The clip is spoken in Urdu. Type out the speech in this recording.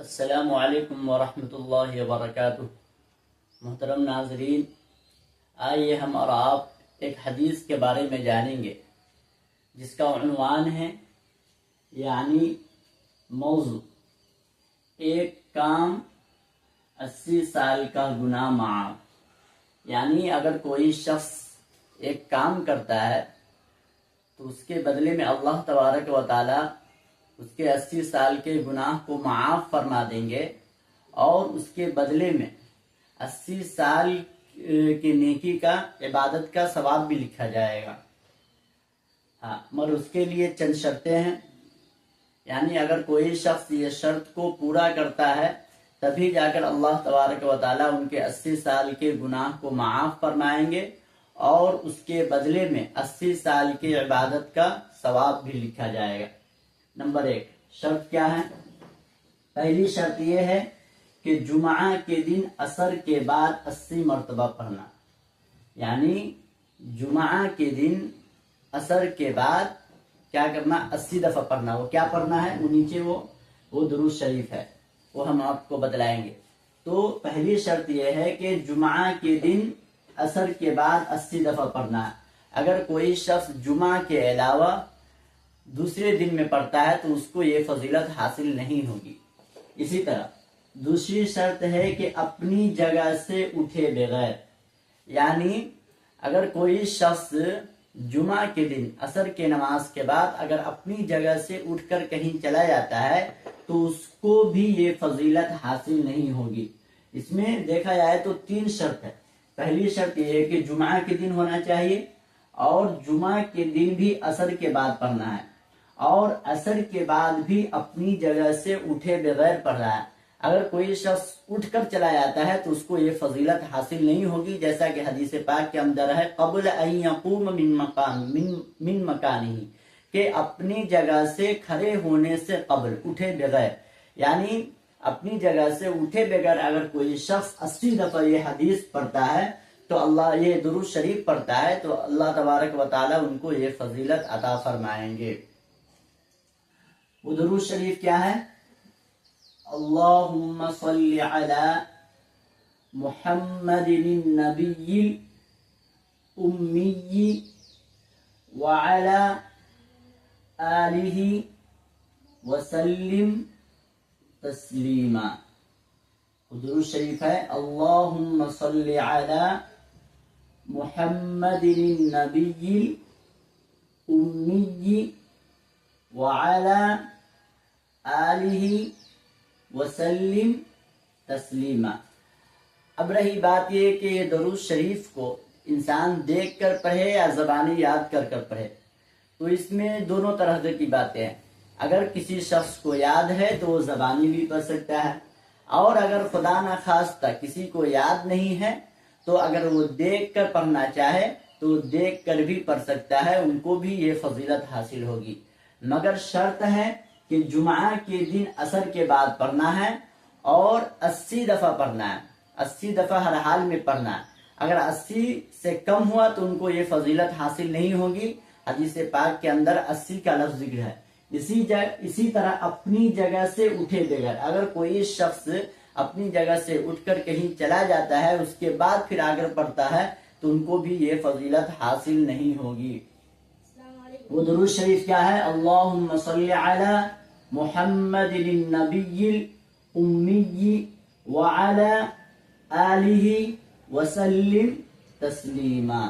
السلام علیکم ورحمۃ اللہ وبرکاتہ۔ محترم ناظرین، آئیے ہم اور آپ ایک حدیث کے بارے میں جانیں گے جس کا عنوان ہے یعنی موضوع ایک کام 80 سال کا گناہ معاف۔ یعنی اگر کوئی شخص ایک کام کرتا ہے تو اس کے بدلے میں اللہ تبارک و تعالی اس کے 80 سال کے گناہ کو معاف فرما دیں گے اور اس کے بدلے میں 80 سال کی نیکی کا عبادت کا ثواب بھی لکھا جائے گا۔ مگر اس کے لیے چند شرطیں ہیں، یعنی اگر کوئی شخص یہ شرط کو پورا کرتا ہے تبھی جا کر اللہ تبارک و تعالیٰ ان کے 80 سال کے گناہ کو معاف فرمائیں گے اور اس کے بدلے میں 80 سال کی عبادت کا ثواب بھی لکھا جائے گا۔ نمبر 1 شرط کیا ہے؟ پہلی شرط یہ ہے کہ جمعہ کے دن عصر کے بعد 80 مرتبہ پڑھنا، یعنی جمعہ کے دن عصر کے بعد کیا کرنا؟ 80 دفعہ پڑھنا۔ وہ کیا پڑھنا ہے؟ وہ نیچے وہ درود شریف ہے، وہ ہم آپ کو بتلائیں گے۔ تو پہلی شرط یہ ہے کہ جمعہ کے دن عصر کے بعد 80 دفعہ پڑھنا ہے۔ اگر کوئی شخص جمعہ کے علاوہ دوسرے دن میں پڑھتا ہے تو اس کو یہ فضیلت حاصل نہیں ہوگی۔ اسی طرح دوسری شرط ہے کہ اپنی جگہ سے اٹھے بغیر، یعنی اگر کوئی شخص جمعہ کے دن عصر کے نماز کے بعد اگر اپنی جگہ سے اٹھ کر کہیں چلا جاتا ہے تو اس کو بھی یہ فضیلت حاصل نہیں ہوگی۔ اس میں دیکھا جائے تو 3 شرط ہے۔ پہلی شرط یہ ہے کہ جمعہ کے دن ہونا چاہیے اور جمعہ کے دن بھی عصر کے بعد پڑھنا ہے اور عصر کے بعد بھی اپنی جگہ سے اٹھے بغیر پڑھ رہا ہے۔ اگر کوئی شخص اٹھ کر چلا جاتا ہے تو اس کو یہ فضیلت حاصل نہیں ہوگی، جیسا کہ حدیث پاک کے اندر ہے قبل ان یقوم من مکانہ، کہ اپنی جگہ سے کھڑے ہونے سے قبل، اٹھے بغیر، یعنی اپنی جگہ سے اٹھے بغیر اگر کوئی شخص 80 دفعہ یہ حدیث پڑھتا ہے تو اللہ یہ درود شریف پڑھتا ہے تو اللہ تبارک و تعالی ان کو یہ فضیلت عطا فرمائیں گے۔ وہ درود شریف کیا ہے؟ اللہم صلی علی محمد النبی الامی وعلی آلہ وسلم تسلیما۔ درود شریف ہے اللہم صلی علی محمد النبی الامی وعلی آلہ وسلم تسلیما۔ اب رہی بات یہ کہ یہ درود شریف کو انسان دیکھ کر پڑھے یا زبانی یاد کر کر پڑھے، تو اس میں دونوں طرح کی باتیں ہیں۔ اگر کسی شخص کو یاد ہے تو وہ زبانی بھی پڑھ سکتا ہے، اور اگر خدا نخواستہ کسی کو یاد نہیں ہے تو اگر وہ دیکھ کر پڑھنا چاہے تو دیکھ کر بھی پڑھ سکتا ہے، ان کو بھی یہ فضیلت حاصل ہوگی۔ مگر شرط ہے کہ جمعہ کے دن عصر کے بعد پڑھنا ہے اور 80 دفعہ پڑھنا ہے، 80 دفعہ ہر حال میں پڑھنا ہے۔ اگر 80 سے کم ہوا تو ان کو یہ فضیلت حاصل نہیں ہوگی۔ حدیث پاک کے اندر 80 کا لفظ ذکر ہے۔ اسی طرح اپنی جگہ سے اٹھے بغیر، اگر کوئی شخص اپنی جگہ سے اٹھ کر کہیں چلا جاتا ہے اس کے بعد پھر آگر پڑھتا ہے تو ان کو بھی یہ فضیلت حاصل نہیں ہوگی۔ وہ درود شریف کیا ہے؟ اللہم صلی علی محمد النبی الامی وعلی آلہ وسلم تسلیما۔